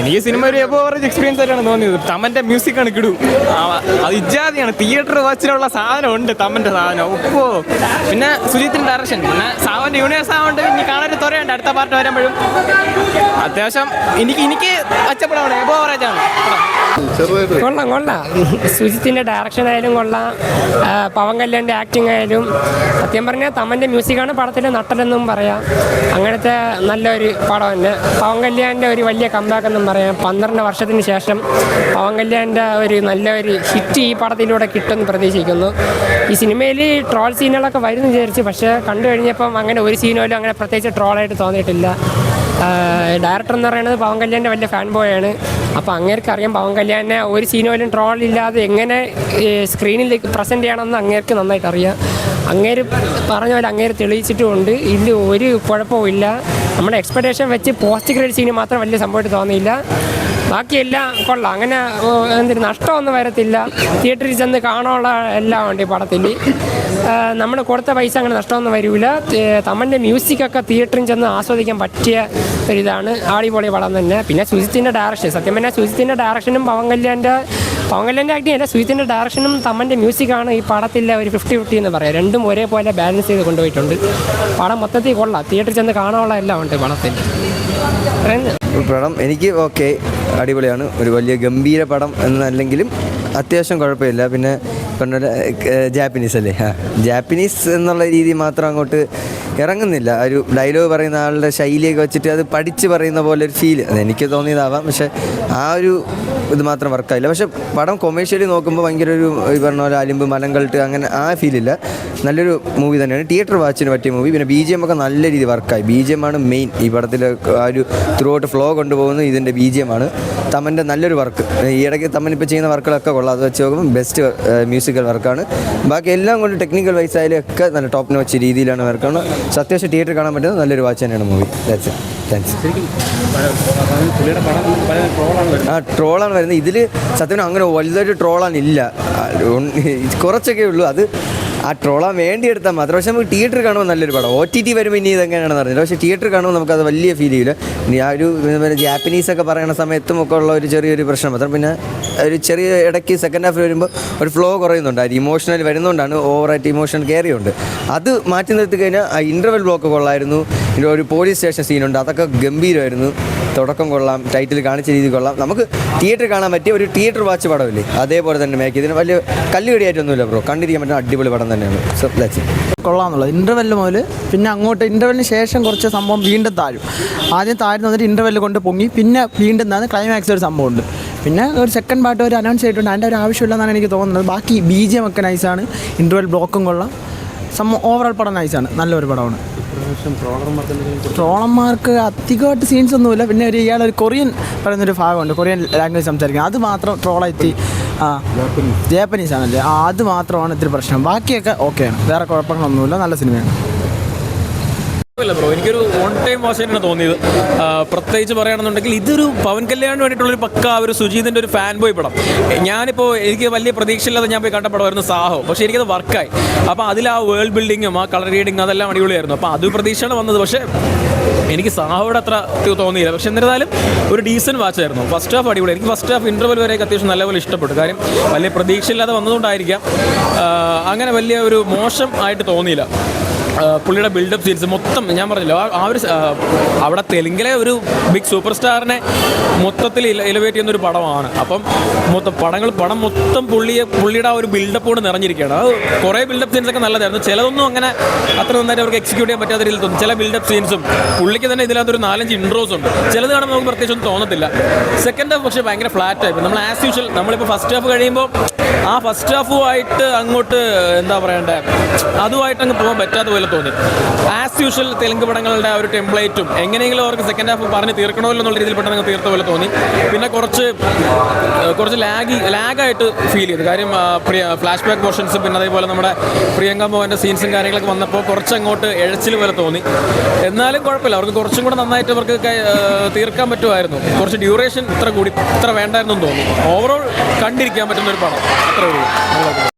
എനിക്ക് സിനിമ ഒരു average experience ആയിട്ടാണ് തോന്നിയത്. തമൻ്റെ മ്യൂസിക്കാണ് കിടു. അത് ഇജാതിയാണ്. തിയേറ്റർ വാച്ചിനുള്ള സാധനം ഉണ്ട്, തമൻ്റെ സാധനം. ഉപ്പോ പിന്നെ സുജിത്തിൻ്റെ ഡയറക്ഷൻ, പിന്നെ സാവൻ്റെ യൂണിവേഴ്സ് ആവുകൊണ്ട് ഇനി കാണാൻ തുറയുണ്ട്. അടുത്ത പാർട്ട് വരുമ്പോഴും അത്യാവശ്യം എനിക്ക് അച്ചപ്പെടാണ്, എവറേജ് ആണ്. കൊള്ളാം. സുജിത്തിൻ്റെ ഡയറക്ഷൻ ആയാലും കൊള്ളാം, പവൻ കല്യാണിൻ്റെ ആക്ടിങ് ആയാലും. സത്യം പറഞ്ഞാൽ തമൻ്റെ മ്യൂസിക്കാണ് പടത്തിലെ നട്ടലെന്നും പറയാം. അങ്ങനത്തെ നല്ലൊരു പടം തന്നെ. പവൻ കല്യാണിൻ്റെ ഒരു വലിയ കംബാക്ക് എന്നും പറയാം. 12 വർഷത്തിന് ശേഷം പവൻ കല്യാണിൻ്റെ ഒരു നല്ലൊരു ഹിറ്റ് ഈ പടത്തിലൂടെ കിട്ടുമെന്ന് പ്രതീക്ഷിക്കുന്നു. ഈ സിനിമയിൽ ട്രോൾ സീനുകളൊക്കെ വരുന്നു വിചാരിച്ചു, പക്ഷേ കണ്ടു കഴിഞ്ഞപ്പം അങ്ങനെ ഒരു സീനുപോലും അങ്ങനെ പ്രത്യേകിച്ച് ട്രോളായിട്ട് തോന്നിയിട്ടില്ല. ഡയറക്ടർ എന്ന് പറയുന്നത് പവൻ കല്യാണിൻ്റെ വലിയ ഫാൻ ബോയാണ്. അപ്പോൾ അങ്ങേർക്ക് അറിയാം പവൻ കല്യാണിനെ ഒരു സീന് പോലും ട്രോൾ ഇല്ലാതെ എങ്ങനെ സ്ക്രീനിൽ പ്രസൻറ്റ് ചെയ്യണമെന്ന് അങ്ങേർക്ക് നന്നായിട്ട് അറിയാം. അങ്ങേര് പറഞ്ഞ പോലെ അങ്ങേര് തെളിയിച്ചിട്ടുമുണ്ട്. ഇതിൽ ഒരു കുഴപ്പവും ഇല്ല. നമ്മുടെ എക്സ്പെക്ടേഷൻ വെച്ച് പോസ്റ്റ് ക്രെഡിറ്റ് സീന് മാത്രം വലിയ സംഭവമായിട്ട് തോന്നിയില്ല. ബാക്കിയെല്ലാം കൊള്ളാം. അങ്ങനെ എന്തൊരു നഷ്ടമൊന്നും വരത്തില്ല. തിയേറ്ററിൽ ചെന്ന് കാണാനുള്ള എല്ലാം ഉണ്ട് ഈ പടത്തിൽ. നമ്മൾ കൊടുത്ത പൈസ അങ്ങനെ നഷ്ടമൊന്നും വരില്ല. തമൻ്റെ മ്യൂസിക്കൊക്കെ തിയേറ്ററിൽ ചെന്ന് ആസ്വദിക്കാൻ പറ്റിയ ഒരിതാണ്. അടിപൊളി പടം തന്നെ. പിന്നെ സുജിത്തിൻ്റെ ഡയറക്ഷൻ, സത്യം പറഞ്ഞാൽ സുജിത്തിൻ്റെ ഡയറക്ഷനും പവൻ കല്യാണിൻ്റെ ആക്ടിങ് അല്ല, സുജിത്തിൻ്റെ ഡയറക്ഷനും തമൻ്റെ മ്യൂസിക്കാണ് ഈ പടത്തിലെ ഒരു 50-50 എന്ന് പറയാം. രണ്ടും ഒരേപോലെ ബാലൻസ് ചെയ്ത് കൊണ്ടുപോയിട്ടുണ്ട്. പടം മൊത്തത്തിൽ കൊള്ളാം. തിയേറ്ററിൽ ചെന്ന് കാണാനുള്ള എല്ലാം ഉണ്ട് പടത്തിൽ. പടം എനിക്ക് ഓക്കെ, അടിപൊളിയാണ്. ഒരു വലിയ ഗംഭീര പടം എന്നല്ലെങ്കിലും അത്യാവശ്യം കുഴപ്പമില്ല. പിന്നെ പറഞ്ഞ ജാപ്പനീസ് അല്ലേ, ജാപ്പനീസ് എന്നുള്ള രീതി മാത്രം അങ്ങോട്ട് ഇറങ്ങുന്നില്ല. ഒരു ഡയലോഗ് പറയുന്ന ആളുടെ ശൈലിയൊക്കെ വെച്ചിട്ട് അത് പഠിച്ച് പറയുന്ന പോലെ ഒരു ഫീൽ അതെനിക്ക് തോന്നിയതാവാം. പക്ഷേ ആ ഒരു ഇത് മാത്രം വർക്കായില്ല. പക്ഷേ പടം കൊമേഴ്ഷ്യലി നോക്കുമ്പോൾ ഭയങ്കര ഒരു ഈ പറഞ്ഞ പോലെ അലിമ്പ് മലങ്കൾട്ട് അങ്ങനെ ആ ഫീലില്ല. നല്ലൊരു മൂവി തന്നെയാണ്, തിയേറ്റർ വാച്ചിന് പറ്റിയ മൂവി. പിന്നെ BGM ഒക്കെ നല്ല രീതിയിൽ വർക്കായി. BGM ആണ് മെയിൻ ഈ പടത്തിൽ. ആ ഒരു ത്രൂ ഔട്ട് ഫ്ലോ കൊണ്ടുപോകുന്നത് ഇതിൻ്റെ BGM ആണ്. തമൻ്റെ നല്ലൊരു വർക്ക്. ഈ ഇടയ്ക്ക് തമൻ ഇപ്പോൾ ചെയ്യുന്ന വർക്കുകളൊക്കെ കൊള്ളാം. അത് വെച്ച് നോക്കുമ്പോൾ ബെസ്റ്റ് മ്യൂസിക്കൽ വർക്കാണ്. ബാക്കി എല്ലാം കൊണ്ട് ടെക്നിക്കൽ വൈസ് ആയാലും ഒക്കെ നല്ല ടോപ്പ് നോച്ച് രീതിയിലാണ് വർക്കാണ്. അത്യാവശ്യം തിയേറ്റർ കാണാൻ പറ്റുന്ന നല്ലൊരു വാച്ച് തന്നെയാണ് മൂവി. താങ്ക്സ്. ട്രോളാണ് വരുന്നത്. ഇതിൽ സത്യം അങ്ങനെ വലുതായിട്ട് ട്രോളാനില്ല, കുറച്ചൊക്കെ ഉള്ളൂ. അത് ആ ട്രോളാൻ വേണ്ടി എടുത്താൽ മാത്രം. പക്ഷേ നമുക്ക് തിയേറ്റർ കാണുമ്പോൾ നല്ലൊരു പടം. OTT വരുമ്പോൾ ഇനി ഇതെങ്ങനെയാണെന്ന് അറിയില്ല. പക്ഷേ തിയേറ്റർ കാണുമ്പോൾ നമുക്കത് വലിയ ഫീൽ ചെയ്യില്ല. ഇനി ആ ഒരു ജാപ്പനീസൊക്കെ പറയുന്ന സമയത്തും ഒക്കെ ഉള്ള ഒരു ചെറിയൊരു പ്രശ്നം മാത്രം. പിന്നെ ഒരു ചെറിയ ഇടയ്ക്ക് സെക്കൻഡ് ഹാഫ് വരുമ്പോൾ ഒരു ഫ്ലോ കുറയുന്നുണ്ട്. അത് ഇമോഷണൽ വരുന്നതുകൊണ്ടാണ്, ഓവറായിട്ട് ഇമോഷണൽ കയറിയുണ്ട്. അത് മാറ്റി നിർത്തി കഴിഞ്ഞാൽ ആ ഇൻ്റർവെൽ ബ്ലോക്ക് കൊള്ളായിരുന്നു. ഒരു പോലീസ് സ്റ്റേഷൻ സീനുണ്ട്, അതൊക്കെ ഗംഭീരമായിരുന്നു. തുടക്കം കൊള്ളാം, ടൈറ്റിൽ കാണിച്ച രീതി കൊള്ളാം. നമുക്ക് തിയേറ്റർ കാണാൻ പറ്റിയ ഒരു തിയേറ്റർ വാച്ച് പടമില്ലേ, അതേപോലെ തന്നെ മേക്ക് ഇതിന് വലിയ കല്ലുകടിയായിട്ടൊന്നുമില്ല ബ്രോ. കണ്ടിരിക്കാൻ പറ്റുന്ന അടിപൊളി പടം തന്നെയാണ്. സോ ലെറ്റ്സ് കൊള്ളാമെന്നുള്ളത് ഇൻ്റർവെല്ല് മുതൽ പിന്നെ അങ്ങോട്ട് ഇൻ്റർവെല്ലിന് ശേഷം കുറച്ച് സംഭവം വീണ്ടും താഴും. ആദ്യം താഴ്ന്നു വന്നിട്ട് ഇൻ്റർവെല്ല് കൊണ്ട് പൊങ്ങി പിന്നെ വീണ്ടും എന്താണ് ക്ലൈമാക്സ് ഒരു സംഭവമുണ്ട്. പിന്നെ ഒരു സെക്കൻഡ് പാർട്ട് ഒരു അനൗൺസ് ചെയ്തിട്ടുണ്ട്. അതിൻ്റെ ഒരു ആവശ്യമില്ലെന്നാണ് എനിക്ക് തോന്നുന്നത്. ബാക്കി BGM ഒക്കെ നൈസാണ്, ഇൻ്റർവെൽ ബ്ലോക്കും കൊള്ളാം. ഓവറോൾ പടം നൈസാണ്, നല്ലൊരു പടമാണ്. ട്രോളന്മാർക്ക് അധികമായിട്ട് സീൻസ് ഒന്നുമില്ല. പിന്നെ ഇയാളൊരു കൊറിയൻ പറയുന്നൊരു ഭാഗമുണ്ട്, കൊറിയൻ ലാംഗ്വേജ് സംസാരിക്കുന്നത്. അത് മാത്രം ട്രോളായിട്ട് ജാപ്പനീസ് ആണല്ലേ, അത് മാത്രമാണ് ഇത്തിരി പ്രശ്നം. ബാക്കിയൊക്കെ ഓക്കെയാണ്, വേറെ കുഴപ്പങ്ങളൊന്നുമില്ല, നല്ല സിനിമയാണ്. ബ്രോ, എനിക്കൊരു ഓൺ ടൈം വാച്ചായിട്ടാണ് തോന്നിയത്. പ്രത്യേകിച്ച് പറയുകയാണെന്നുണ്ടെങ്കിൽ ഇതൊരു പവൻ കല്യാണിന് വേണ്ടിയിട്ടുള്ളൊരു പക്ക ഒരു സുജീതിൻ്റെ ഒരു ഫാൻ ബോയ് പടം. ഞാനിപ്പോൾ എനിക്ക് വലിയ പ്രതീക്ഷയില്ലാതെ ഞാൻ പോയി കണ്ട പടമായിരുന്നു സാഹോ. പക്ഷേ എനിക്കത് വർക്കായി. അപ്പോൾ അതിൽ ആ വേൾഡ് ബിൽഡിങ്ങും ആ കളർ റീഡിങ്ങും അതെല്ലാം അടിപൊളിയായിരുന്നു. അപ്പോൾ അത് പ്രതീക്ഷയാണ് വന്നത്. പക്ഷേ എനിക്ക് സാഹോയുടെ അത്ര തോന്നിയില്ല. പക്ഷേ എന്നിരുന്നാലും ഒരു ഡീസൻറ്റ് വാച്ചായിരുന്നു. ഫസ്റ്റ് ഹാഫ് അടിപൊളി. എനിക്ക് ഫസ്റ്റ് ഹാഫ് ഇൻ്റർവെൽ വരെയൊക്കെ അത്യാവശ്യം നല്ലപോലെ ഇഷ്ടപ്പെട്ടു. കാര്യം വലിയ പ്രതീക്ഷയില്ലാതെ വന്നതുകൊണ്ടായിരിക്കാം അങ്ങനെ വലിയ ഒരു മോശം ആയിട്ട് തോന്നിയില്ല. പുള്ളിയുടെ ബിൽഡപ്പ് സീൻസ് മൊത്തം ഞാൻ പറഞ്ഞല്ലോ, ആ ഒരു അവിടെ തെലുങ്കിലെ ഒരു ബിഗ് സൂപ്പർ സ്റ്റാറിനെ മൊത്തത്തിൽ എലിവേറ്റ് ചെയ്യുന്നൊരു പടമാണ്. അപ്പം പടം മൊത്തം പുള്ളിയുടെ ആ ഒരു ബിൽഡപ്പ് കൊണ്ട് നിറഞ്ഞിരിക്കുകയാണ്. അത് കുറേ ബിൽഡപ്പ് സീൻസൊക്കെ നല്ലതായിരുന്നു. ചിലതൊന്നും അങ്ങനെ അത്ര നന്നായിട്ട് അവർക്ക് എക്സിക്യൂട്ട് ചെയ്യാൻ പറ്റാത്ത രീതിയിൽ തോന്നും. ചില ബിൽഡപ്പ് സീൻസും പുള്ളിക്ക് തന്നെ ഇതിനകത്തൊരു 4-5 ഇൻട്രോസ് ഉണ്ട്. ചിലത് കാണുമ്പോൾ നമുക്ക് പ്രത്യേകിച്ചൊന്നും തോന്നത്തില്ല. സെക്കൻഡ് ഹാഫ് പക്ഷേ ഭയങ്കര ഫ്ലാറ്റ് ആയി. നമ്മൾ ആസ് യൂഷ്വൽ നമ്മളിപ്പോൾ ഫസ്റ്റ് ഹാഫ് കഴിയുമ്പോൾ ആ ഫസ്റ്റ് ഹാഫുമായിട്ട് അങ്ങോട്ട് എന്താ പറയണ്ടേ, അതുമായിട്ട് അങ്ങ് പോകാൻ പറ്റാത്ത പോലെ തോന്നി. ആസ് യൂഷ്വൽ തെലുങ്ക് പടങ്ങളുടെ ഒരു ടെംപ്ലേറ്റും എങ്ങനെയെങ്കിലും അവർക്ക് സെക്കൻഡ് ഹാഫ് പറഞ്ഞ് തീർക്കണമല്ലോ എന്നുള്ള രീതിയിൽ പെട്ടെന്ന് തീർത്ത പോലെ തോന്നി. പിന്നെ കുറച്ച് ലാഗായിട്ട് ഫീൽ ചെയ്തു. കാര്യം ഫ്ലാഷ് ബാക്ക് പോർഷൻസും പിന്നെ അതേപോലെ നമ്മുടെ പ്രിയങ്ക മോഹൻ്റെ സീൻസും കാര്യങ്ങളൊക്കെ വന്നപ്പോൾ കുറച്ചങ്ങോട്ട് എഴച്ചിൽ പോലെ തോന്നി. എന്നാലും കുഴപ്പമില്ല, അവർക്ക് കുറച്ചും കൂടെ നന്നായിട്ട് അവർക്ക് തീർക്കാൻ പറ്റുമായിരുന്നു. കുറച്ച് ഡ്യൂറേഷൻ ഇത്ര വേണ്ടായിരുന്നു എന്ന് തോന്നി. ഓവറോൾ കണ്ടിരിക്കാൻ പറ്റുന്ന ഒരു പടം, അത്രേ ഉള്ളൂ.